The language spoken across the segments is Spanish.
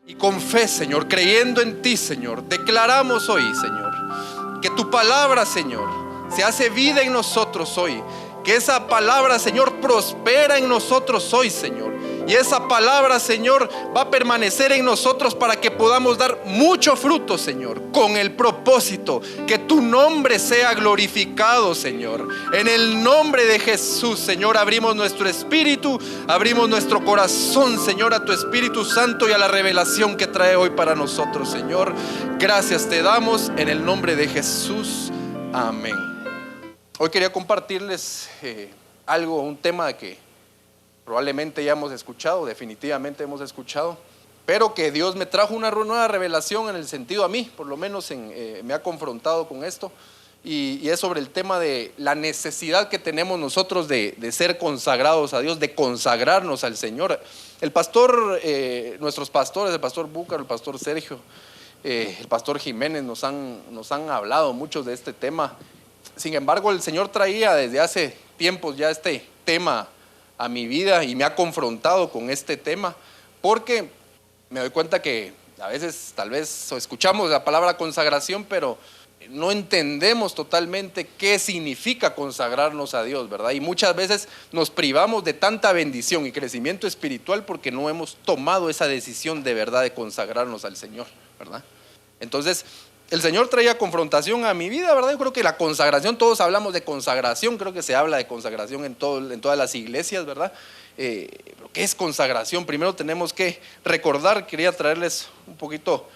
Y con fe, Señor, creyendo en ti, Señor, declaramos hoy, Señor, que tu palabra, Señor, se hace vida en nosotros hoy. Que esa palabra, Señor, prospera en nosotros hoy, Señor. Y esa palabra, Señor, va a permanecer en nosotros para que podamos dar mucho fruto, Señor, con el propósito que tu nombre sea glorificado, Señor. En el nombre de Jesús, Señor, abrimos nuestro espíritu, abrimos nuestro corazón, Señor, a tu Espíritu Santo y a la revelación que trae hoy para nosotros, Señor. Gracias te damos en el nombre de Jesús. Amén. Hoy quería compartirles un tema que probablemente ya hemos escuchado, definitivamente hemos escuchado, pero que Dios me trajo una nueva revelación en el sentido, a mí por lo menos me ha confrontado con esto, y es sobre el tema de la necesidad que tenemos nosotros de ser consagrados a Dios, de consagrarnos al Señor. El pastor, nuestros pastores, el pastor Búcaro, el pastor Sergio, el pastor Jiménez nos han hablado muchos de este tema. Sin embargo, el Señor traía desde hace tiempos ya este tema a mi vida y me ha confrontado con este tema, porque me doy cuenta que a veces tal vez escuchamos la palabra consagración, pero no entendemos totalmente qué significa consagrarnos a Dios, ¿verdad? Y muchas veces nos privamos de tanta bendición y crecimiento espiritual porque no hemos tomado esa decisión de verdad de consagrarnos al Señor, ¿verdad? Entonces, el Señor traía confrontación a mi vida, ¿verdad? Yo creo que la consagración, todos hablamos de consagración, creo que se habla de consagración en todas las iglesias, ¿verdad? ¿Qué es consagración? Primero tenemos que recordar, quería traerles un poquito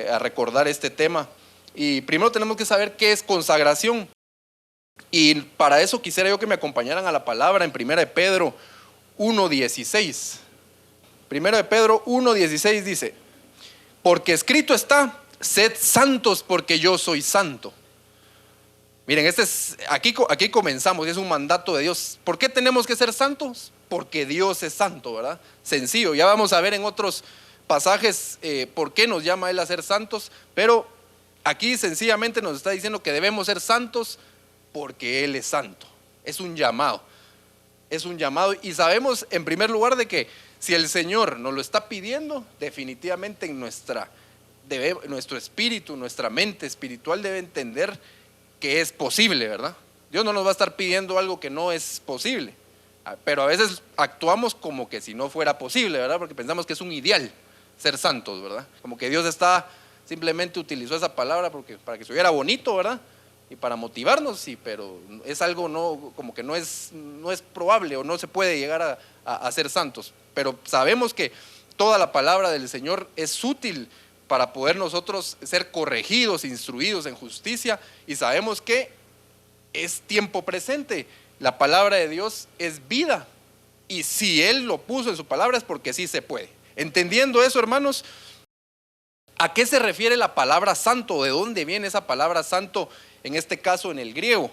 a recordar este tema, y primero tenemos que saber qué es consagración, y para eso quisiera yo que me acompañaran a la palabra en 1 de Pedro 1:16. 1 de Pedro 1:16 dice: porque escrito está, sed santos porque yo soy santo. Miren, aquí comenzamos, es un mandato de Dios. ¿Por qué tenemos que ser santos? Porque Dios es santo, ¿verdad? Sencillo, ya vamos a ver en otros pasajes por qué nos llama Él a ser santos, pero aquí sencillamente nos está diciendo que debemos ser santos porque Él es santo. Es un llamado, y sabemos en primer lugar de que si el Señor nos lo está pidiendo, definitivamente en nuestro espíritu, nuestra mente espiritual debe entender que es posible, ¿verdad? Dios no nos va a estar pidiendo algo que no es posible, pero a veces actuamos como que si no fuera posible, ¿verdad? Porque pensamos que es un ideal ser santos, ¿verdad? Como que Dios simplemente utilizó esa palabra para que se oyera bonito, ¿verdad? Y para motivarnos, sí, pero es algo como que no es probable o no se puede llegar a ser santos. Pero sabemos que toda la palabra del Señor es útil para poder nosotros ser corregidos, instruidos en justicia, y sabemos que es tiempo presente. La palabra de Dios es vida, y si Él lo puso en su palabra es porque sí se puede. Entendiendo eso, hermanos, ¿a qué se refiere la palabra santo? ¿De dónde viene esa palabra santo? En este caso en el griego.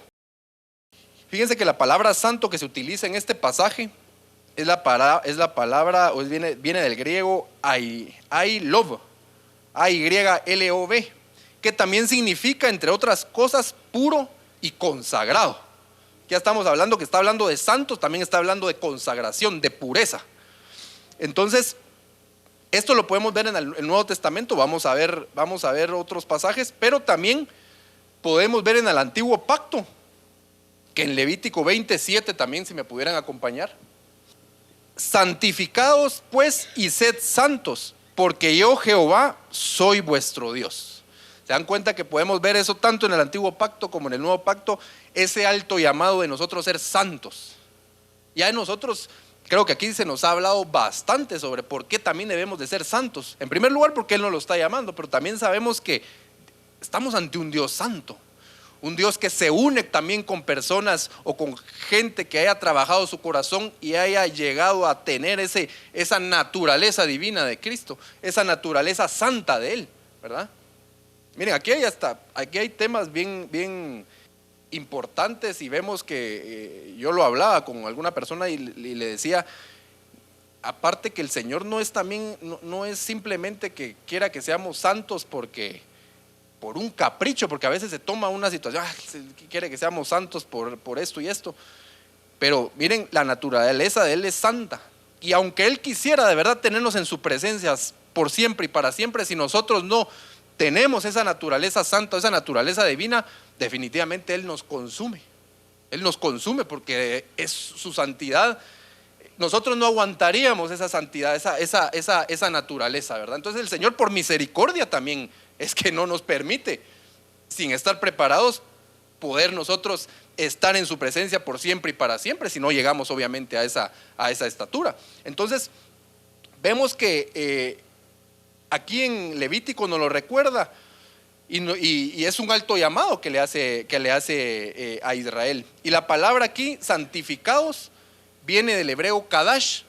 Fíjense que la palabra santo que se utiliza en este pasaje es la palabra, viene del griego ailov, A-Y-L-O-V, que también significa, entre otras cosas, puro y consagrado. Ya estamos hablando que está hablando de santos, también está hablando de consagración, de pureza. Entonces, esto lo podemos ver en el Nuevo Testamento, vamos a ver otros pasajes, pero también podemos ver en el Antiguo Pacto, que en Levítico 27 también, si me pudieran acompañar. Santificados pues y sed santos, porque yo Jehová soy vuestro Dios. Se dan cuenta que podemos ver eso tanto en el Antiguo Pacto como en el Nuevo Pacto, ese alto llamado de nosotros ser santos. Ya en nosotros, creo que aquí se nos ha hablado bastante sobre por qué también debemos de ser santos. En primer lugar porque Él nos lo está llamando, pero también sabemos que estamos ante un Dios santo, un Dios que se une también con personas o con gente que haya trabajado su corazón y haya llegado a tener esa naturaleza divina de Cristo, esa naturaleza santa de Él, ¿verdad? Miren, aquí hay temas bien importantes, y vemos que yo lo hablaba con alguna persona y le decía, aparte que el Señor no es simplemente que quiera que seamos santos por un capricho, porque a veces se toma una situación, quiere que seamos santos por esto y esto, pero miren, la naturaleza de Él es santa, y aunque Él quisiera de verdad tenernos en su presencia por siempre y para siempre. Si nosotros no tenemos esa naturaleza santa, esa naturaleza divina, definitivamente Él nos consume. Él nos consume porque es su santidad. Nosotros no aguantaríamos esa santidad, esa naturaleza, ¿verdad? Entonces el Señor, por misericordia también, es que no nos permite, sin estar preparados, poder nosotros estar en su presencia por siempre y para siempre, si no llegamos obviamente a esa estatura. Entonces vemos que aquí en Levítico nos lo recuerda, y es un alto llamado que le hace a Israel. Y la palabra aquí, santificados, viene del hebreo kadash.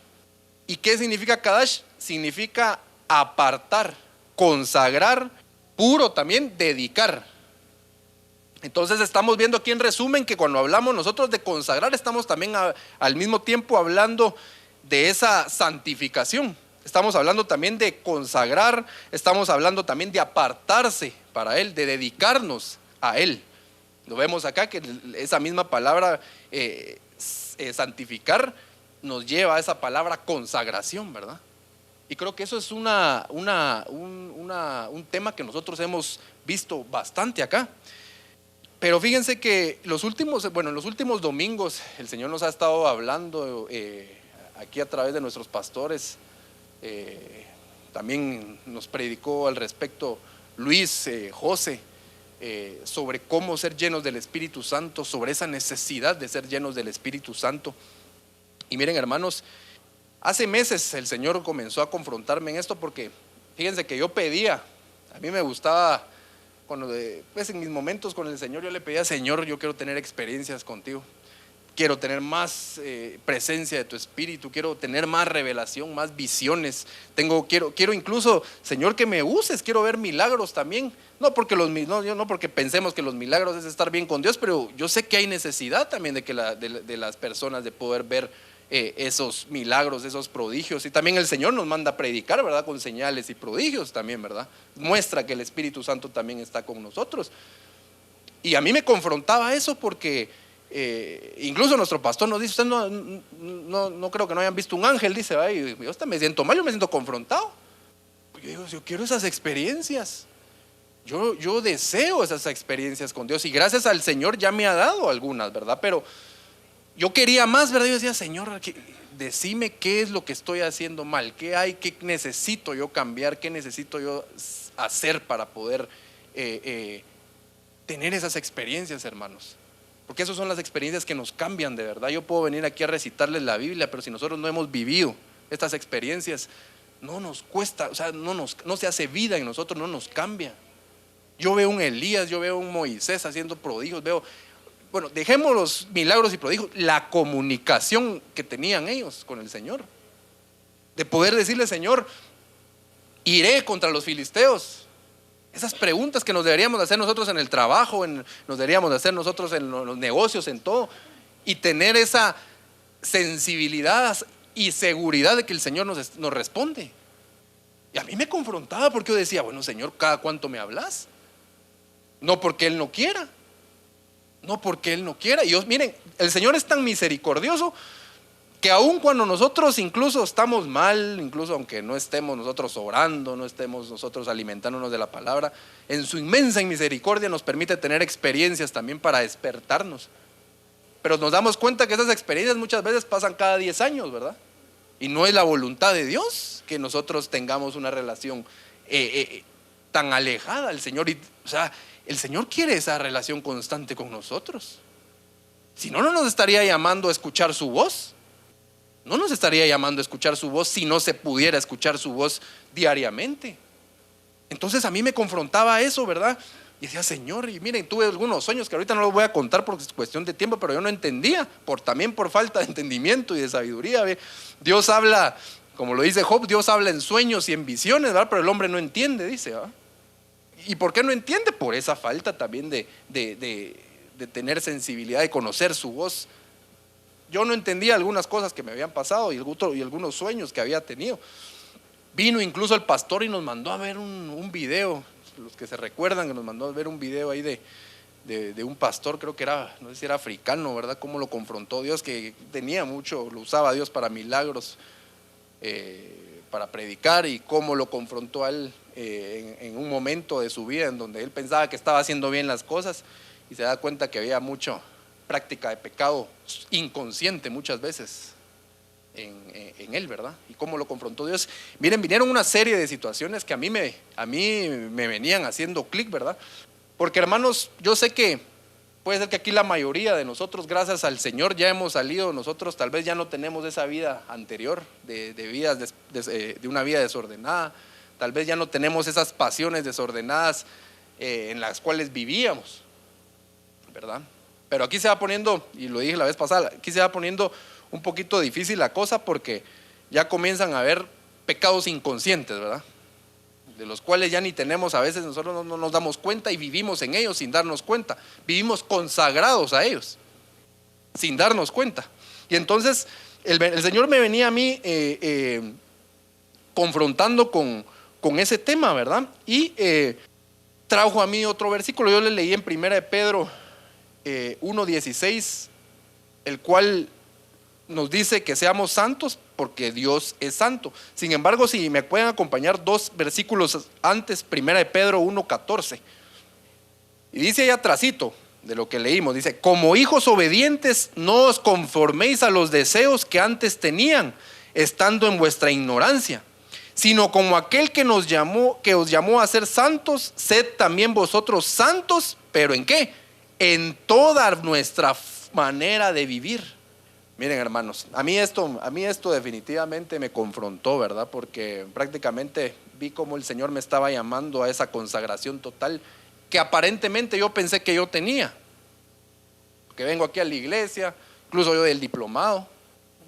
¿Y qué significa kadash? Significa apartar, consagrar, puro también, dedicar. Entonces estamos viendo aquí en resumen que cuando hablamos nosotros de consagrar, estamos también al mismo tiempo hablando de esa santificación. Estamos hablando también de consagrar, estamos hablando también de apartarse para Él, de dedicarnos a Él. Lo vemos acá que esa misma palabra santificar nos lleva a esa palabra consagración, ¿verdad? Y creo que eso es un tema que nosotros hemos visto bastante acá. Pero fíjense que en los últimos domingos el Señor nos ha estado hablando aquí a través de nuestros pastores. También nos predicó al respecto Luis, José, sobre cómo ser llenos del Espíritu Santo, sobre esa necesidad de ser llenos del Espíritu Santo. Y miren, hermanos, hace meses el Señor comenzó a confrontarme en esto, porque fíjense que yo pedía, a mí me gustaba, pues en mis momentos con el Señor, yo le pedía: Señor, yo quiero tener experiencias contigo, quiero tener más presencia de tu Espíritu, quiero tener más revelación, más visiones, quiero incluso, Señor, que me uses, quiero ver milagros también. No porque pensemos que los milagros es estar bien con Dios, pero yo sé que hay necesidad también de las personas de poder ver esos milagros, esos prodigios. Y también el Señor nos manda a predicar, ¿verdad? Con señales y prodigios también, ¿verdad? Muestra que el Espíritu Santo también está con nosotros. Y a mí me confrontaba eso porque incluso nuestro pastor nos dice: usted no creo que no hayan visto un ángel, dice, y yo hasta me siento mal, yo me siento confrontado. Yo digo: yo quiero esas experiencias, yo deseo esas experiencias con Dios, y gracias al Señor ya me ha dado algunas, ¿verdad? Pero yo quería más, ¿verdad? Yo decía: Señor, decime qué es lo que estoy haciendo mal, qué necesito yo cambiar, qué necesito yo hacer para poder tener esas experiencias, hermanos. Porque esas son las experiencias que nos cambian de verdad. Yo puedo venir aquí a recitarles la Biblia, pero si nosotros no hemos vivido estas experiencias, no nos cuesta, o sea, no se hace vida en nosotros, no nos cambia. Yo veo un Elías, yo veo un Moisés haciendo prodigios, dejemos los milagros y prodigios, la comunicación que tenían ellos con el Señor, de poder decirle: Señor, iré contra los filisteos. Esas preguntas que nos deberíamos hacer nosotros en el trabajo, nos deberíamos hacer nosotros en los negocios, en todo, y tener esa sensibilidad y seguridad de que el Señor nos responde. Y a mí me confrontaba porque yo decía: bueno, Señor, ¿cada cuánto me hablas? No porque Él no quiera, Y yo, miren, el Señor es tan misericordioso que aun cuando nosotros incluso estamos mal, incluso aunque no estemos nosotros orando, no estemos nosotros alimentándonos de la palabra, en su inmensa misericordia nos permite tener experiencias también para despertarnos. Pero nos damos cuenta que esas experiencias muchas veces pasan cada 10 años, ¿verdad? Y no es la voluntad de Dios que nosotros tengamos una relación tan alejada al Señor. O sea, el Señor quiere esa relación constante con nosotros. Si no, no nos estaría llamando a escuchar su voz. No nos estaría llamando a escuchar su voz si no se pudiera escuchar su voz diariamente. Entonces a mí me confrontaba eso, ¿verdad? Y decía: Señor, y miren, tuve algunos sueños que ahorita no los voy a contar porque es cuestión de tiempo, pero yo no entendía, también por falta de entendimiento y de sabiduría. Dios habla, como lo dice Job, Dios habla en sueños y en visiones, ¿verdad? Pero el hombre no entiende, dice, ¿verdad? ¿Y por qué no entiende? Por esa falta también de tener sensibilidad, de conocer su voz. Yo no entendía algunas cosas que me habían pasado y algunos sueños que había tenido. Vino incluso el pastor y nos mandó a ver un video, los que se recuerdan, que nos mandó a ver un video ahí de un pastor, creo que era, no sé si era africano, ¿verdad? Cómo lo confrontó Dios, que tenía mucho, lo usaba Dios para milagros. para predicar y cómo lo confrontó a él en un momento de su vida en donde él pensaba que estaba haciendo bien las cosas y se da cuenta que había mucha práctica de pecado inconsciente muchas veces en él, ¿verdad? Y cómo lo confrontó Dios. Miren, vinieron una serie de situaciones que a mí me venían haciendo clic, ¿verdad? Porque hermanos, yo sé que puede ser que aquí la mayoría de nosotros, gracias al Señor, ya hemos salido. Nosotros tal vez ya no tenemos esa vida anterior de una vida desordenada. Tal vez ya no tenemos esas pasiones desordenadas en las cuales vivíamos, ¿verdad? Pero aquí se va poniendo, y lo dije la vez pasada, aquí se va poniendo un poquito difícil la cosa porque ya comienzan a haber pecados inconscientes, ¿verdad? De los cuales ya ni tenemos, a veces nosotros no nos damos cuenta y vivimos en ellos sin darnos cuenta. Vivimos consagrados a ellos sin darnos cuenta. Y entonces el Señor me venía a mí confrontando con ese tema, ¿verdad? Y trajo a mí otro versículo. Yo le leí en 1 de Pedro 1:16, el cual nos dice que seamos santos porque Dios es santo. Sin embargo, si me pueden acompañar 2 versículos antes, 1 de Pedro 1:14, y dice ahí atrasito de lo que leímos, dice: como hijos obedientes, no os conforméis a los deseos que antes tenían, estando en vuestra ignorancia, sino como aquel que os llamó a ser santos, sed también vosotros santos. ¿Pero en qué? En toda nuestra manera de vivir. Miren, hermanos, a mí esto definitivamente me confrontó, ¿verdad? Porque prácticamente vi cómo el Señor me estaba llamando a esa consagración total que aparentemente yo pensé que yo tenía. Que vengo aquí a la iglesia, incluso yo del diplomado,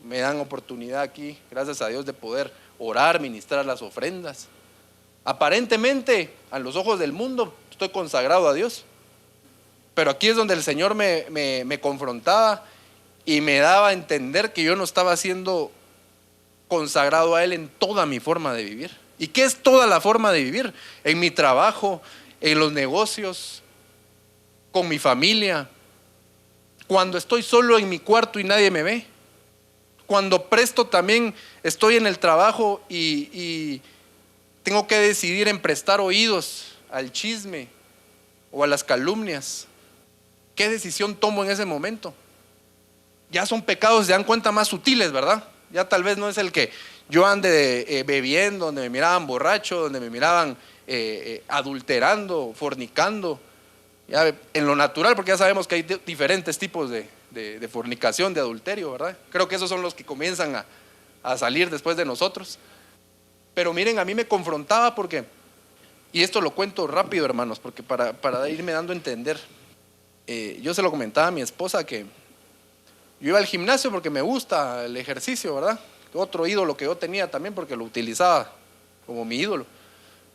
me dan oportunidad aquí, gracias a Dios, de poder orar, ministrar las ofrendas. Aparentemente, a los ojos del mundo, estoy consagrado a Dios. Pero aquí es donde el Señor me confrontaba y me daba a entender que yo no estaba siendo consagrado a Él en toda mi forma de vivir. ¿Y qué es toda la forma de vivir? En mi trabajo, en los negocios, con mi familia, cuando estoy solo en mi cuarto y nadie me ve, cuando presto también estoy en el trabajo y tengo que decidir en prestar oídos al chisme o a las calumnias. ¿Qué decisión tomo en ese momento? Ya son pecados, se dan cuenta, más sutiles, ¿verdad? Ya tal vez no es el que yo ande bebiendo, donde me miraban borracho, donde me miraban adulterando, fornicando, ya en lo natural, porque ya sabemos que hay diferentes tipos de fornicación, de adulterio, ¿verdad? Creo que esos son los que comienzan a salir después de nosotros. Pero miren, a mí me confrontaba porque, y esto lo cuento rápido, hermanos, porque para irme dando a entender, yo se lo comentaba a mi esposa que yo iba al gimnasio porque me gusta el ejercicio, ¿verdad? Otro ídolo que yo tenía también porque lo utilizaba como mi ídolo.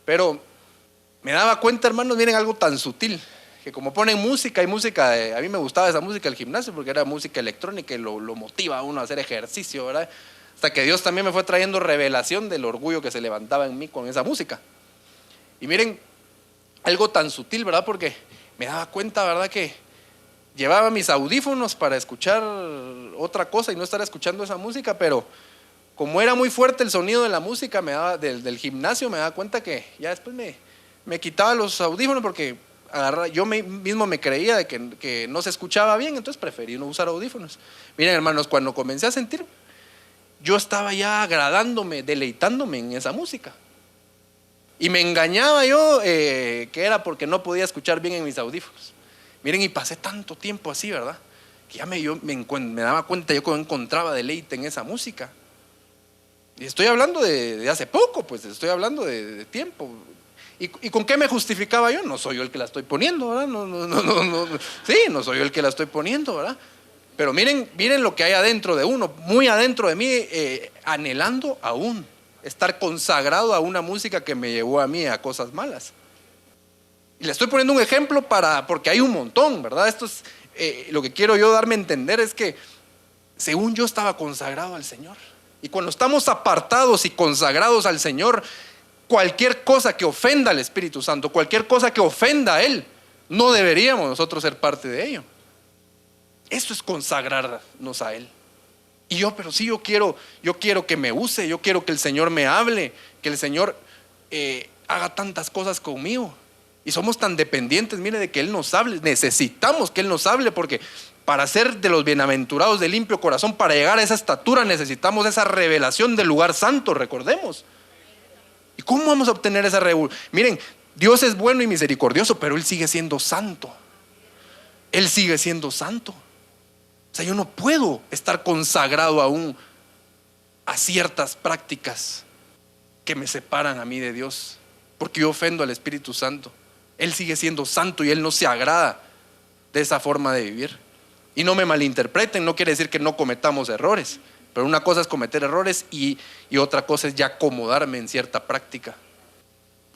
Pero me daba cuenta, hermanos, miren, algo tan sutil, que como ponen música, hay música, a mí me gustaba esa música del gimnasio porque era música electrónica y lo motiva a uno a hacer ejercicio, ¿verdad? Hasta que Dios también me fue trayendo revelación del orgullo que se levantaba en mí con esa música. Y miren, algo tan sutil, ¿verdad? Porque me daba cuenta, ¿verdad? Que llevaba mis audífonos para escuchar otra cosa y no estar escuchando esa música, pero como era muy fuerte el sonido de la música del gimnasio, me daba cuenta que ya después me quitaba los audífonos porque yo mismo me creía de que no se escuchaba bien, entonces preferí no usar audífonos. Miren, hermanos, cuando comencé a sentir, yo estaba ya agradándome, deleitándome en esa música. Y me engañaba yo que era porque no podía escuchar bien en mis audífonos. Miren, y pasé tanto tiempo así, ¿verdad? Que ya me daba cuenta yo que encontraba deleite en esa música. Y estoy hablando de hace poco, pues estoy hablando de tiempo. ¿Y con qué me justificaba yo? No soy yo el que la estoy poniendo, ¿verdad? No. Sí, no soy yo el que la estoy poniendo, ¿verdad? Pero miren lo que hay adentro de uno, muy adentro de mí, anhelando aún estar consagrado a una música que me llevó a mí a cosas malas. Y le estoy poniendo un ejemplo porque hay un montón, ¿verdad? Esto es lo que quiero yo darme a entender, es que según yo estaba consagrado al Señor. Y cuando estamos apartados y consagrados al Señor, cualquier cosa que ofenda al Espíritu Santo, cualquier cosa que ofenda a Él, no deberíamos nosotros ser parte de ello. Eso es consagrarnos a Él. Y yo, pero sí, yo quiero que me use, yo quiero que el Señor me hable, que el Señor haga tantas cosas conmigo. Y somos tan dependientes, mire, de que Él nos hable. Necesitamos que Él nos hable, porque para ser de los bienaventurados de limpio corazón, para llegar a esa estatura, necesitamos esa revelación del lugar santo, recordemos. ¿Y cómo vamos a obtener esa revelación? Miren, Dios es bueno y misericordioso, pero Él sigue siendo santo. Él sigue siendo santo. O sea, yo no puedo estar consagrado aún a ciertas prácticas que me separan a mí de Dios, porque yo ofendo al Espíritu Santo. Él sigue siendo santo y Él no se agrada de esa forma de vivir. Y no me malinterpreten, no quiere decir que no cometamos errores, pero una cosa es cometer errores y otra cosa es ya acomodarme en cierta práctica,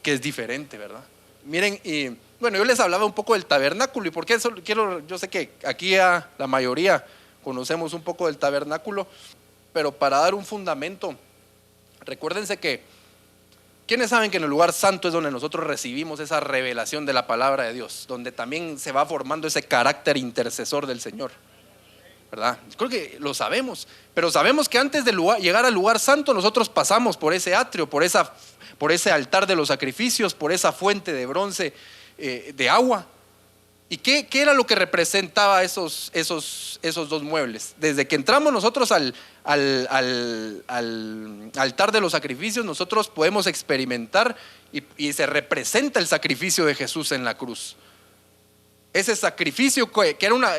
que es diferente, ¿verdad? Miren, y bueno, yo les hablaba un poco del tabernáculo. ¿Y por qué eso quiero? Yo sé que aquí la mayoría conocemos un poco del tabernáculo, pero para dar un fundamento, recuérdense que ¿quiénes saben que en el lugar santo es donde nosotros recibimos esa revelación de la palabra de Dios? Donde también se va formando ese carácter intercesor del Señor, ¿verdad? Creo que lo sabemos, pero sabemos que antes de llegar al lugar santo nosotros pasamos por ese atrio, por ese altar de los sacrificios, por esa fuente de bronce de agua. ¿Y qué era lo que representaba esos dos muebles? Desde que entramos nosotros al altar de los sacrificios, nosotros podemos experimentar y se representa el sacrificio de Jesús en la cruz. Ese sacrificio que era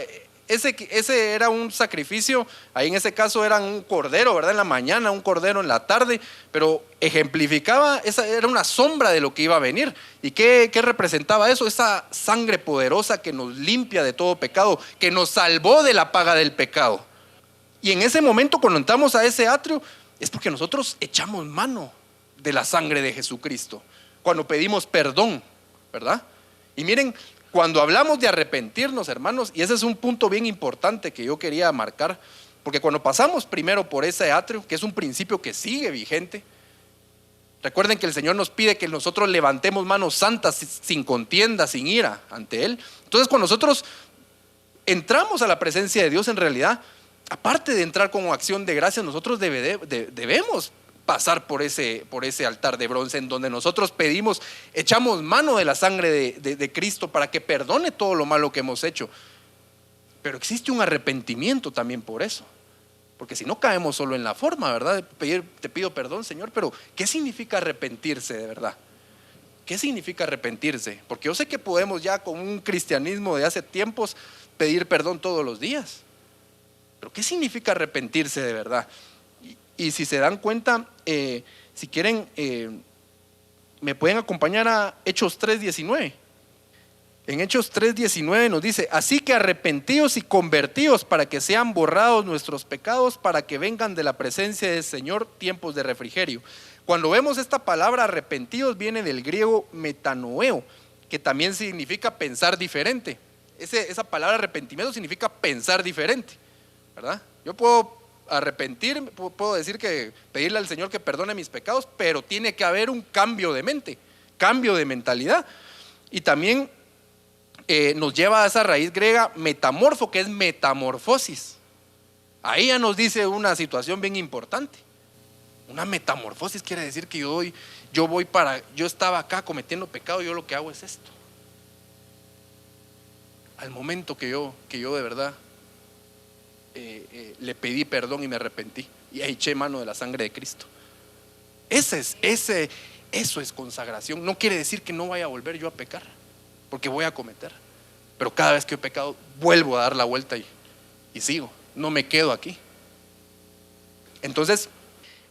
ese era un sacrificio, ahí en ese caso era un cordero, ¿verdad? En la mañana, un cordero en la tarde, pero ejemplificaba, era una sombra de lo que iba a venir. ¿Y qué representaba eso? Esa sangre poderosa que nos limpia de todo pecado, que nos salvó de la paga del pecado. Y en ese momento, cuando entramos a ese atrio, es porque nosotros echamos mano de la sangre de Jesucristo, cuando pedimos perdón, ¿verdad? Y miren, cuando hablamos de arrepentirnos, hermanos, y ese es un punto bien importante que yo quería marcar, porque cuando pasamos primero por ese atrio, que es un principio que sigue vigente, recuerden que el Señor nos pide que nosotros levantemos manos santas, sin contienda, sin ira ante Él. Entonces, cuando nosotros entramos a la presencia de Dios, en realidad, aparte de entrar con acción de gracias, nosotros debemos pasar por ese altar de bronce, en donde nosotros pedimos, echamos mano de la sangre de Cristo para que perdone todo lo malo que hemos hecho. Pero existe un arrepentimiento también por eso, porque si no caemos solo en la forma, ¿verdad? Te pido perdón, Señor, pero ¿qué significa arrepentirse de verdad? ¿Qué significa arrepentirse? Porque yo sé que podemos ya con un cristianismo de hace tiempos pedir perdón todos los días, pero ¿qué significa arrepentirse de verdad? Y si se dan cuenta, si quieren, me pueden acompañar a Hechos 3:19. En Hechos 3:19 nos dice: así que arrepentíos y convertíos para que sean borrados nuestros pecados, para que vengan de la presencia del Señor tiempos de refrigerio. Cuando vemos esta palabra arrepentidos, viene del griego metanoeo, que también significa pensar diferente. Esa palabra arrepentimiento significa pensar diferente, ¿verdad? Yo puedo arrepentir, puedo decir que pedirle al Señor que perdone mis pecados, pero tiene que haber un cambio de mente, cambio de mentalidad. Y también nos lleva a esa raíz griega metamorfo, que es metamorfosis. Ahí ya nos dice una situación bien importante. Una metamorfosis quiere decir que yo estaba acá cometiendo pecado, yo lo que hago es esto. Al momento que yo de verdad le pedí perdón y me arrepentí y eché mano de la sangre de Cristo. Eso es consagración. No quiere decir que no vaya a volver yo a pecar, porque voy a cometer, pero cada vez que he pecado vuelvo a dar la vuelta y sigo, no me quedo aquí. Entonces,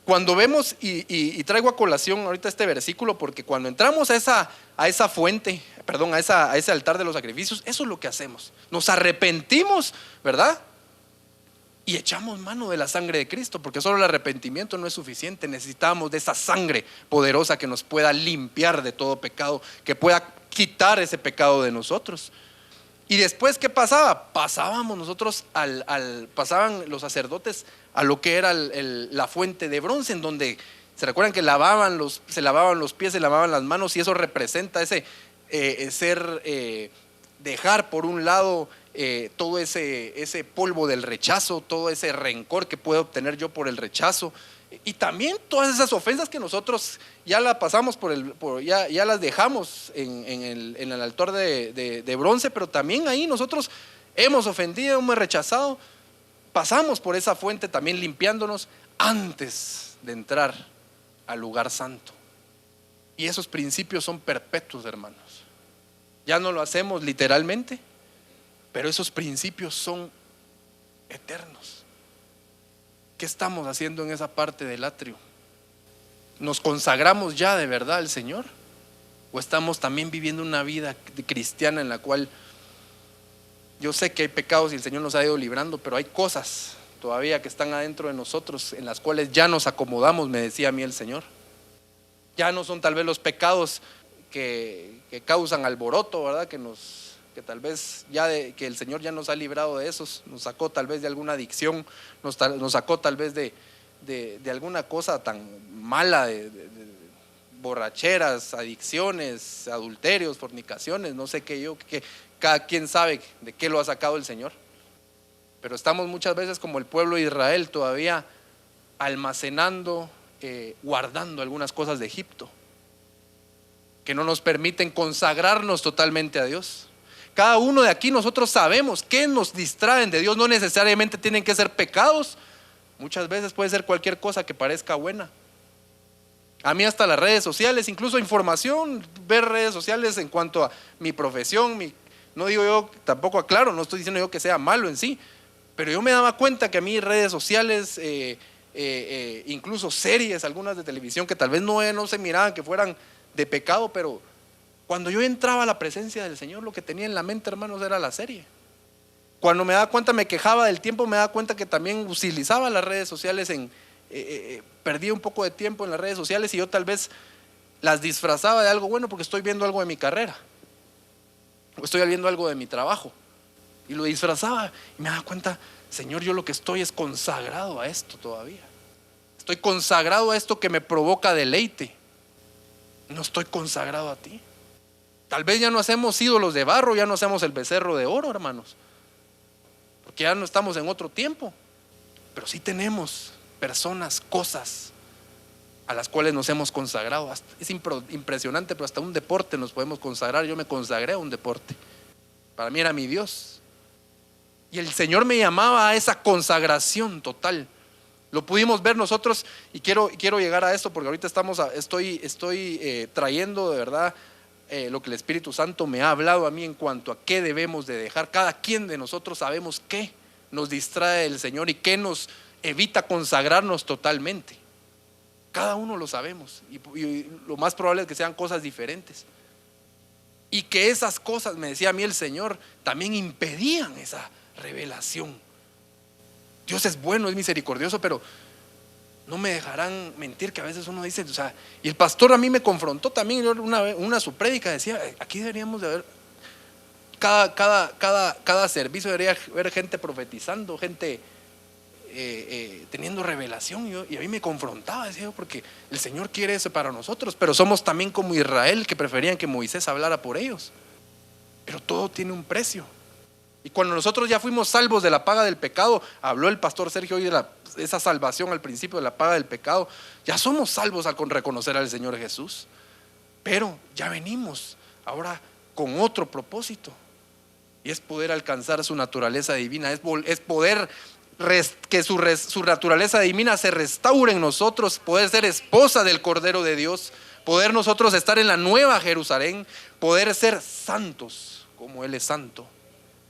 cuando vemos y traigo a colación ahorita este versículo, porque cuando entramos a esa fuente, a ese altar de los sacrificios, eso es lo que hacemos. Nos arrepentimos, ¿verdad? Y echamos mano de la sangre de Cristo, porque solo el arrepentimiento no es suficiente. Necesitamos de esa sangre poderosa que nos pueda limpiar de todo pecado, que pueda quitar ese pecado de nosotros. Y después, ¿qué pasaba? Pasaban los sacerdotes a lo que era la fuente de bronce, en donde se recuerdan que se lavaban los pies, se lavaban las manos, y eso representa ese ser dejar por un lado todo ese polvo del rechazo, todo ese rencor que puedo obtener yo por el rechazo, y también todas esas ofensas que nosotros ya las pasamos ya las dejamos en el altar de bronce, pero también ahí nosotros hemos ofendido, hemos rechazado, pasamos por esa fuente también limpiándonos antes de entrar al lugar santo. Y esos principios son perpetuos, hermanos. Ya no lo hacemos literalmente, pero esos principios son eternos. ¿Qué estamos haciendo en esa parte del atrio? ¿Nos consagramos ya de verdad al Señor? ¿O estamos también viviendo una vida cristiana en la cual yo sé que hay pecados y el Señor nos ha ido librando, pero hay cosas todavía que están adentro de nosotros en las cuales ya nos acomodamos, me decía a mí el Señor? Ya no son tal vez los pecados que causan alboroto, ¿verdad? Que tal vez que el Señor ya nos ha librado de esos, nos sacó tal vez de alguna adicción, nos sacó tal vez de alguna cosa tan mala, de borracheras, adicciones, adulterios, fornicaciones, no sé qué, que cada quien sabe de qué lo ha sacado el Señor. Pero estamos muchas veces como el pueblo de Israel todavía almacenando, guardando algunas cosas de Egipto que no nos permiten consagrarnos totalmente a Dios. Cada uno de aquí nosotros sabemos qué nos distraen de Dios. No necesariamente tienen que ser pecados, muchas veces puede ser cualquier cosa que parezca buena. A mí hasta las redes sociales, incluso información, ver redes sociales en cuanto a mi profesión, no digo yo, tampoco aclaro, no estoy diciendo yo que sea malo en sí, pero yo me daba cuenta que a mí redes sociales, incluso series, algunas de televisión que tal vez no se miraban que fueran de pecado, pero cuando yo entraba a la presencia del Señor, lo que tenía en la mente, hermanos, era la serie. Cuando me daba cuenta, me quejaba del tiempo, me daba cuenta que también utilizaba las redes sociales perdía un poco de tiempo en las redes sociales y yo tal vez las disfrazaba de algo bueno porque estoy viendo algo de mi carrera o estoy viendo algo de mi trabajo y lo disfrazaba y me daba cuenta, Señor, yo lo que estoy es consagrado a esto todavía. Estoy consagrado a esto que me provoca deleite. No estoy consagrado a ti. Tal vez ya no hacemos ídolos de barro, ya no hacemos el becerro de oro, hermanos, porque ya no estamos en otro tiempo, pero sí tenemos personas, cosas a las cuales nos hemos consagrado. Es impresionante, pero hasta un deporte nos podemos consagrar. Yo me consagré a un deporte, para mí era mi Dios, y el Señor me llamaba a esa consagración total. Lo pudimos ver nosotros y quiero llegar a esto porque ahorita estoy trayendo de verdad lo que el Espíritu Santo me ha hablado a mí en cuanto a qué debemos de dejar. Cada quien de nosotros sabemos qué nos distrae del Señor y qué nos evita consagrarnos totalmente. Cada uno lo sabemos y lo más probable es que sean cosas diferentes y que esas cosas, me decía a mí el Señor, también impedían esa revelación. Dios es bueno, es misericordioso, pero no me dejarán mentir que a veces uno dice, y el pastor a mí me confrontó también una su prédica, decía, aquí deberíamos de haber, cada servicio debería haber gente profetizando, gente teniendo revelación, y a mí me confrontaba, decía yo, porque el Señor quiere eso para nosotros, pero somos también como Israel, que preferían que Moisés hablara por ellos, pero todo tiene un precio. Y cuando nosotros ya fuimos salvos de la paga del pecado, habló el pastor Sergio hoy de esa salvación al principio de la paga del pecado, ya somos salvos al reconocer al Señor Jesús, pero ya venimos ahora con otro propósito, y es poder alcanzar su naturaleza divina, es poder que su naturaleza divina se restaure en nosotros, poder ser esposa del Cordero de Dios, poder nosotros estar en la nueva Jerusalén, poder ser santos como Él es santo.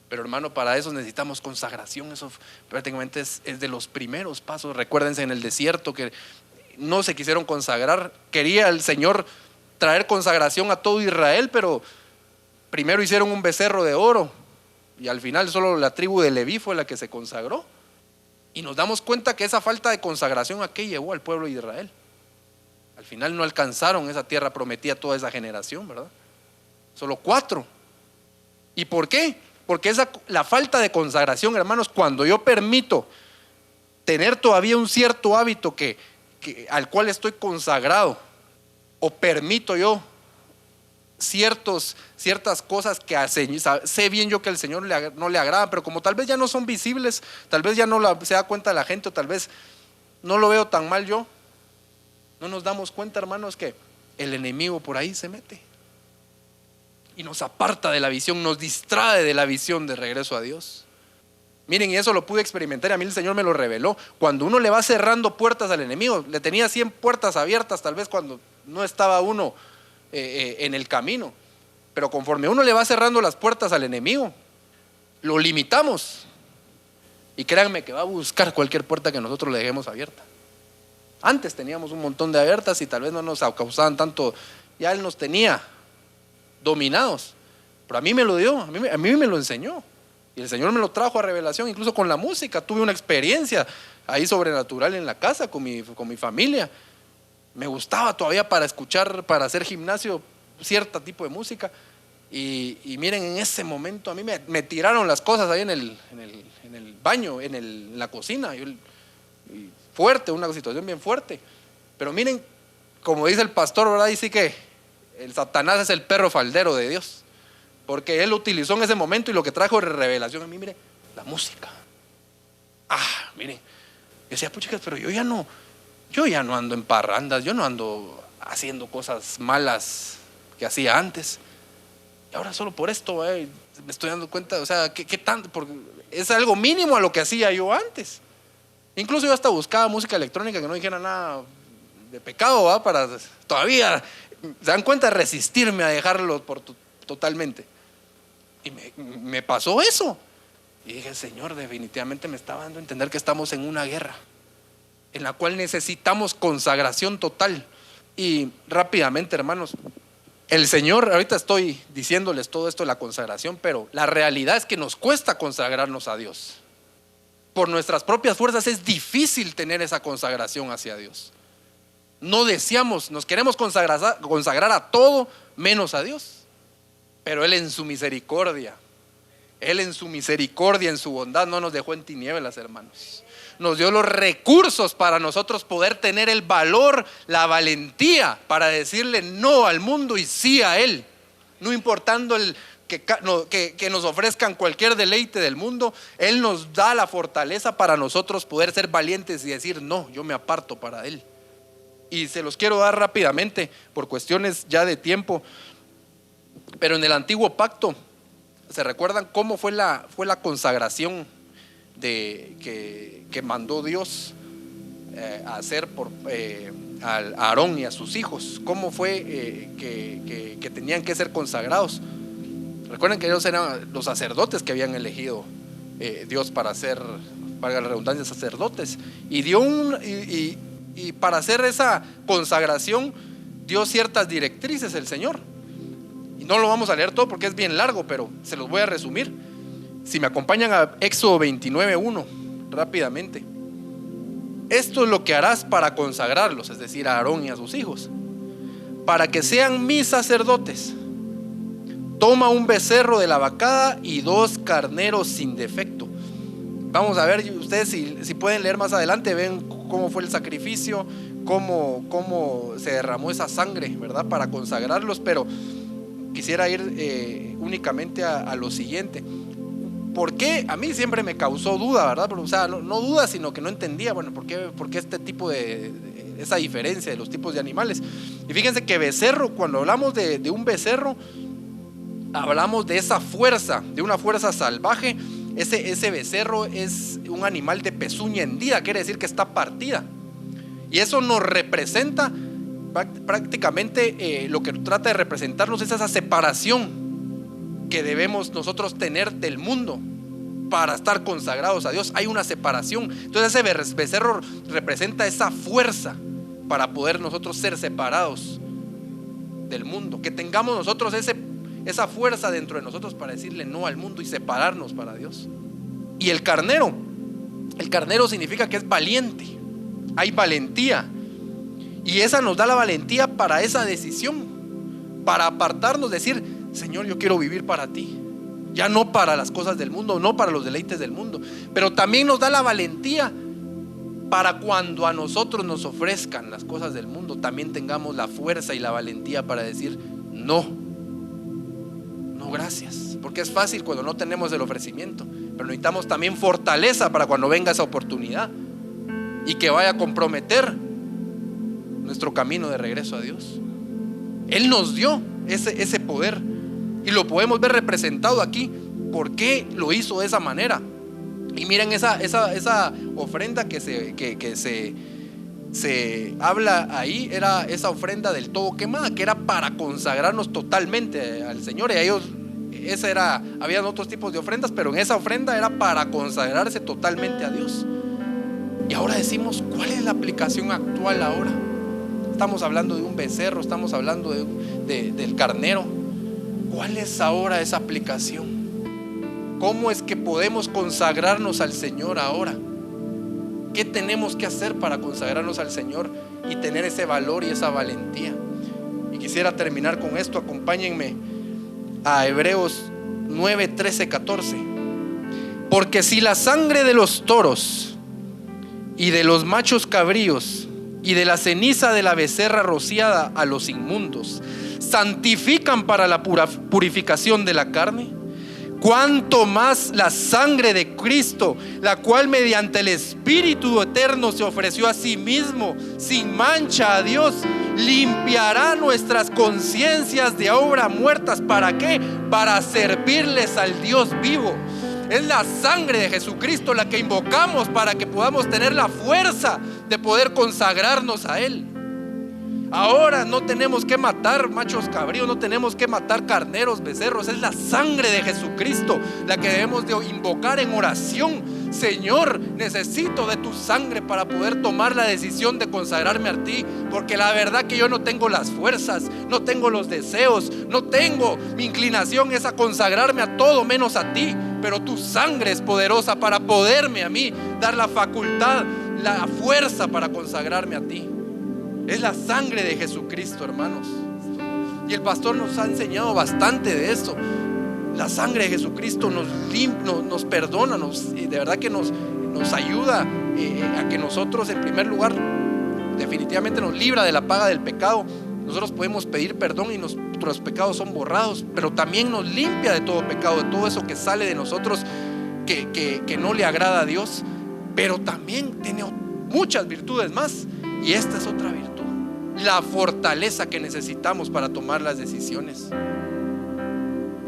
Pero hermano, para eso necesitamos consagración. Eso prácticamente es de los primeros pasos. Recuérdense en el desierto que no se quisieron consagrar. Quería el Señor traer consagración a todo Israel, pero primero hicieron un becerro de oro y al final solo la tribu de Leví fue la que se consagró. Y nos damos cuenta que esa falta de consagración, ¿a qué llevó al pueblo de Israel? Al final no alcanzaron esa tierra prometida toda esa generación, ¿verdad? Solo 4. ¿Y por qué? Porque la falta de consagración, hermanos, cuando yo permito tener todavía un cierto hábito al cual estoy consagrado, o permito yo ciertas cosas que sé bien yo que al Señor no le agradan, pero como tal vez ya no son visibles, tal vez ya no se da cuenta la gente, o tal vez no lo veo tan mal yo, no nos damos cuenta, hermanos, que el enemigo por ahí se mete y nos aparta de la visión, nos distrae de la visión de regreso a Dios. Miren, y eso lo pude experimentar, a mí el Señor me lo reveló. Cuando uno le va cerrando puertas al enemigo, le tenía 100 puertas abiertas tal vez cuando no estaba uno en el camino, pero conforme uno le va cerrando las puertas al enemigo, lo limitamos, y créanme que va a buscar cualquier puerta que nosotros le dejemos abierta. Antes teníamos un montón de abiertas y tal vez no nos causaban tanto, ya Él nos tenía dominados, pero a mí me lo dio, a mí me lo enseñó, y el Señor me lo trajo a revelación. Incluso con la música tuve una experiencia ahí sobrenatural en la casa con mi familia. Me gustaba todavía para escuchar, para hacer gimnasio, cierto tipo de música, y miren, en ese momento a mí me tiraron las cosas ahí en el baño, en la cocina, y fuerte, una situación bien fuerte. Pero miren, como dice el pastor, ¿verdad? Dice que el Satanás es el perro faldero de Dios, porque él lo utilizó en ese momento, y lo que trajo de revelación a mí, mire, la música. Miren, yo decía, puchicas, pero yo ya no ando en parrandas, yo no ando haciendo cosas malas que hacía antes, y ahora solo por esto me estoy dando cuenta, o sea, ¿qué tanto? Porque es algo mínimo a lo que hacía yo antes. Incluso yo hasta buscaba música electrónica que no dijera nada de pecado, ¿va? Para todavía, se dan cuenta, resistirme a dejarlo totalmente. Y me pasó eso, y dije, Señor, definitivamente me estaba dando a entender que estamos en una guerra en la cual necesitamos consagración total. Y rápidamente, hermanos, el Señor, ahorita estoy diciéndoles todo esto de la consagración, pero la realidad es que nos cuesta consagrarnos a Dios. Por nuestras propias fuerzas es difícil tener esa consagración hacia Dios. No deseamos, nos queremos consagrar a todo menos a Dios, pero Él en su misericordia, en su bondad, no nos dejó en tinieblas, hermanos. Nos dio los recursos para nosotros poder tener el valor, la valentía para decirle no al mundo y sí a Él, no importando que nos ofrezcan cualquier deleite del mundo. Él nos da la fortaleza para nosotros poder ser valientes y decir no, yo me aparto para Él. Y se los quiero dar rápidamente por cuestiones ya de tiempo, pero en el antiguo pacto, ¿se recuerdan cómo fue la consagración que mandó Dios a hacer a Aarón y a sus hijos? ¿Cómo fue que tenían que ser consagrados? Recuerden que ellos eran los sacerdotes que habían elegido Dios para ser, valga la redundancia, sacerdotes, y para hacer esa consagración dio ciertas directrices el Señor. Y no lo vamos a leer todo porque es bien largo, pero se los voy a resumir. Si me acompañan a Éxodo 29:1 rápidamente. Esto es lo que harás para consagrarlos, es decir, a Aarón y a sus hijos, para que sean mis sacerdotes. Toma un becerro de la vacada y 2 carneros sin defecto. Vamos a ver, ustedes si pueden leer más adelante, ven cómo fue el sacrificio, cómo se derramó esa sangre, ¿verdad? Para consagrarlos, pero quisiera ir únicamente a lo siguiente. ¿Por qué? A mí siempre me causó duda, ¿verdad? Pero, o sea, no duda, sino que no entendía, bueno, ¿por qué este tipo esa diferencia de los tipos de animales? Y fíjense que becerro, cuando hablamos de un becerro, hablamos de esa fuerza, de una fuerza salvaje. Ese becerro es un animal de pezuña hendida, quiere decir que está partida. Y eso nos representa prácticamente, lo que trata de representarnos es esa separación que debemos nosotros tener del mundo para estar consagrados a Dios. Hay una separación. Entonces ese becerro representa esa fuerza para poder nosotros ser separados del mundo, que tengamos nosotros esa fuerza dentro de nosotros para decirle no al mundo y separarnos para Dios. Y el carnero significa que es valiente, hay valentía, y esa nos da la valentía para esa decisión, para apartarnos, decir Señor, yo quiero vivir para ti, ya no para las cosas del mundo, no para los deleites del mundo. Pero también nos da la valentía para cuando a nosotros nos ofrezcan las cosas del mundo, también tengamos la fuerza y la valentía para decir no, gracias, porque es fácil cuando no tenemos el ofrecimiento, pero necesitamos también fortaleza para cuando venga esa oportunidad y que vaya a comprometer nuestro camino de regreso a Dios. Él nos dio ese poder y lo podemos ver representado aquí. ¿Por qué lo hizo de esa manera? Y miren esa ofrenda que se habla ahí, era esa ofrenda del todo quemada, que era para consagrarnos totalmente al Señor. Y a ellos habían otros tipos de ofrendas, pero en esa ofrenda era para consagrarse totalmente a Dios. Y ahora decimos, ¿cuál es la aplicación actual ahora? Estamos hablando de un becerro, estamos hablando del carnero. ¿Cuál es ahora esa aplicación? ¿Cómo es que podemos consagrarnos al Señor ahora? ¿Qué tenemos que hacer para consagrarnos al Señor y tener ese valor y esa valentía? Y quisiera terminar con esto. Acompáñenme a Hebreos 9, 13, 14. Porque si la sangre de los toros y de los machos cabríos y de la ceniza de la becerra rociada a los inmundos santifican para la purificación de la carne, cuánto más la sangre de Cristo, la cual mediante el Espíritu eterno se ofreció a sí mismo sin mancha a Dios, limpiará nuestras conciencias de obras muertas. ¿Para qué? Para servirles al Dios vivo. Es la sangre de Jesucristo la que invocamos para que podamos tener la fuerza de poder consagrarnos a Él. Ahora no tenemos que matar machos cabríos, no tenemos que matar carneros, becerros. Es la sangre de Jesucristo la que debemos de invocar en oración. Señor, necesito de tu sangre para poder tomar la decisión de consagrarme a ti, porque la verdad que yo no tengo las fuerzas, no tengo los deseos, no tengo, mi inclinación es a consagrarme a todo menos a ti, pero tu sangre es poderosa para poderme a mí dar la facultad, la fuerza para consagrarme a ti. Es la sangre de Jesucristo, hermanos. Y el pastor nos ha enseñado bastante de eso. La sangre de Jesucristo nos perdona, de verdad que nos ayuda a que nosotros, en primer lugar, definitivamente nos libra de la paga del pecado. Nosotros podemos pedir perdón y nuestros pecados son borrados, pero también nos limpia de todo pecado, de todo eso que sale de nosotros que no le agrada a Dios. Pero también tiene muchas virtudes más, y esta es otra virtud: la fortaleza que necesitamos para tomar las decisiones.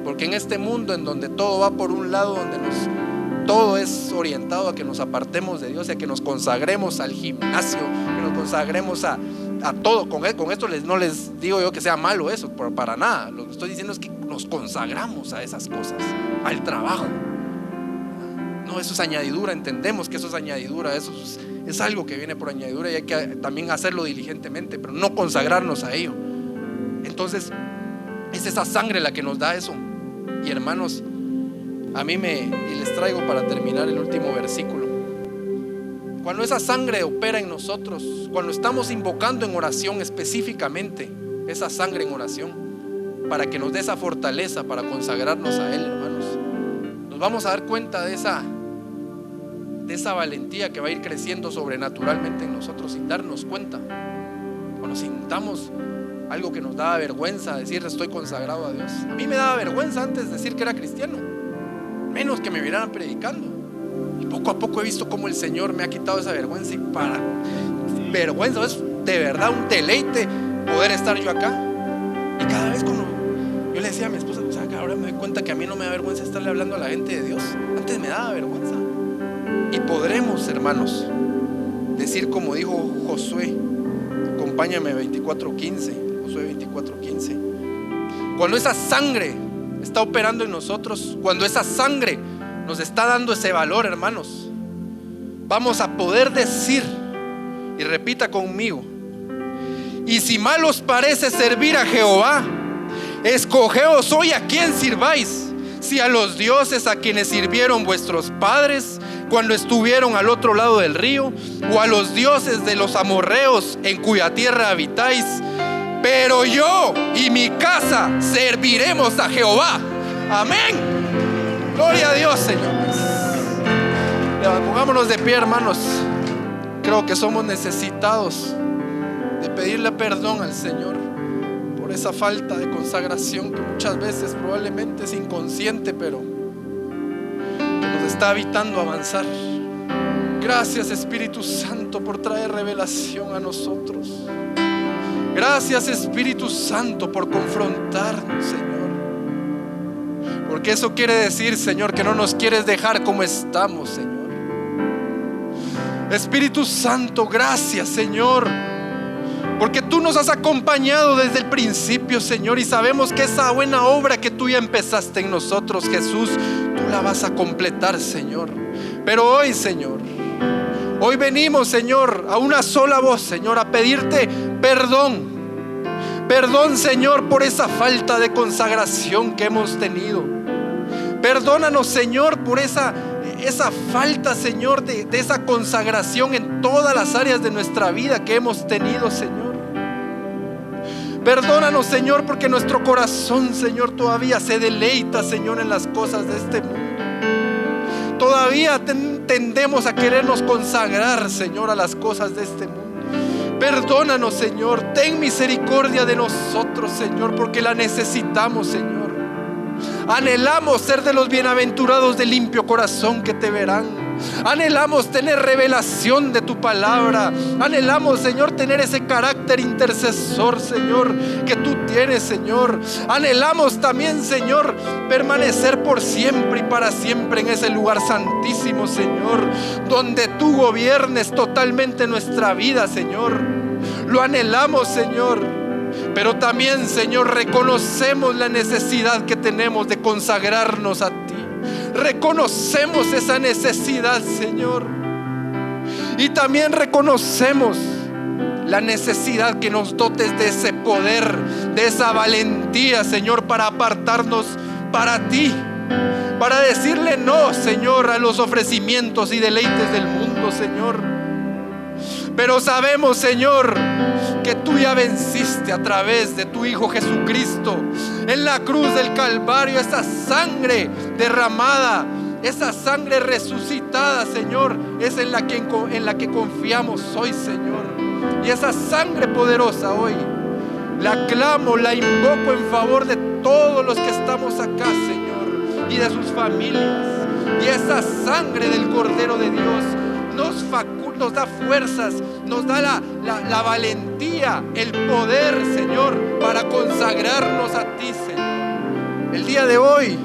Porque en este mundo en donde todo va por un lado, donde todo es orientado a que nos apartemos de Dios, a que nos consagremos al gimnasio, que nos consagremos a todo. Con esto no les digo yo que sea malo eso, para nada. Lo que estoy diciendo es que nos consagramos a esas cosas, al trabajo. No, eso es añadidura, entendemos que eso es añadidura, eso es algo que viene por añadidura y hay que también hacerlo diligentemente, pero no consagrarnos a ello. Entonces es esa sangre la que nos da eso. Y hermanos, y les traigo para terminar el último versículo. Cuando esa sangre opera en nosotros, cuando estamos invocando en oración específicamente esa sangre en oración, para que nos dé esa fortaleza para consagrarnos a Él, hermanos, nos vamos a dar cuenta de esa valentía que va a ir creciendo sobrenaturalmente en nosotros sin darnos cuenta. Cuando sintamos algo que nos daba vergüenza decir estoy consagrado a Dios. A mí me daba vergüenza antes decir que era cristiano, menos que me vieran predicando. Y poco a poco he visto cómo el Señor me ha quitado esa vergüenza, y para vergüenza es de verdad un deleite poder estar yo acá. Y cada vez cuando yo le decía a mi esposa, o sea, que ahora me doy cuenta que a mí no me da vergüenza estarle hablando a la gente de Dios. Antes me daba vergüenza. Y podremos, hermanos, decir como dijo Josué, acompáñame 24:15. Josué 24:15. Cuando esa sangre está operando en nosotros, cuando esa sangre nos está dando ese valor, hermanos, vamos a poder decir, y repita conmigo: y si mal os parece servir a Jehová, escogeos hoy a quién sirváis, si a los dioses a quienes sirvieron vuestros padres cuando estuvieron al otro lado del río, o a los dioses de los amorreos en cuya tierra habitáis. Pero yo y mi casa serviremos a Jehová. Amén. Gloria a Dios, señores. Pongámonos de pie, hermanos. Creo que somos necesitados de pedirle perdón al Señor por por esa falta de consagración que muchas veces probablemente es inconsciente, pero que nos está evitando avanzar. Gracias, Espíritu Santo, por traer revelación a nosotros. Gracias, Espíritu Santo, por confrontarnos, Señor. Porque eso quiere decir, Señor, que no nos quieres dejar como estamos, Señor. Espíritu Santo, gracias, Señor, porque tú nos has acompañado desde el principio, Señor, y sabemos que esa buena obra que tú ya empezaste en nosotros, Jesús, tú la vas a completar, Señor. Pero hoy, Señor, hoy venimos, Señor, a una sola voz, Señor, a pedirte perdón. Perdón, Señor, por esa falta de consagración que hemos tenido. Perdónanos, Señor, por esa falta, Señor, de esa consagración en todas las áreas de nuestra vida que hemos tenido, Señor. Perdónanos, Señor, porque nuestro corazón, Señor, todavía se deleita, Señor, en las cosas de este mundo. Todavía tendemos a querernos consagrar, Señor, a las cosas de este mundo. Perdónanos, Señor, ten misericordia de nosotros, Señor, porque la necesitamos, Señor. Anhelamos ser de los bienaventurados de limpio corazón que te verán. Anhelamos tener revelación de tu palabra. Anhelamos, Señor, tener ese carácter intercesor, Señor, que tú tienes, Señor. Anhelamos también, Señor, permanecer por siempre y para siempre en ese lugar santísimo, Señor, donde tú gobiernes totalmente nuestra vida, Señor. Lo anhelamos, Señor. Pero también, Señor, reconocemos la necesidad que tenemos de consagrarnos a ti. Reconocemos esa necesidad, Señor. Y también reconocemos la necesidad que nos dotes de ese poder, de esa valentía, Señor, para apartarnos para ti, para decirle no, Señor, a los ofrecimientos y deleites del mundo, Señor. Pero sabemos, Señor, que tú ya venciste a través de tu Hijo Jesucristo en la cruz del Calvario. Esa sangre derramada, esa sangre resucitada, Señor, es en la que confiamos hoy, Señor. Y esa sangre poderosa hoy la clamo, la invoco en favor de todos los que estamos acá, Señor, y de sus familias. Y esa sangre del Cordero de Dios nos da fuerzas, nos da la valentía, el poder, Señor, para consagrarnos a ti, Señor. El día de hoy,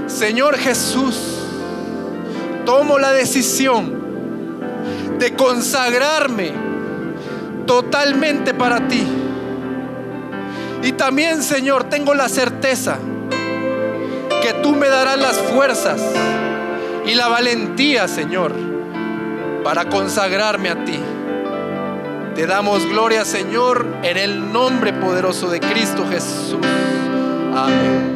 Señor Jesús, tomo la decisión de consagrarme totalmente para ti. Y también, Señor, tengo la certeza que tú me darás las fuerzas y la valentía, Señor, para consagrarme a ti. Te damos gloria, Señor, en el nombre poderoso de Cristo Jesús. Amén.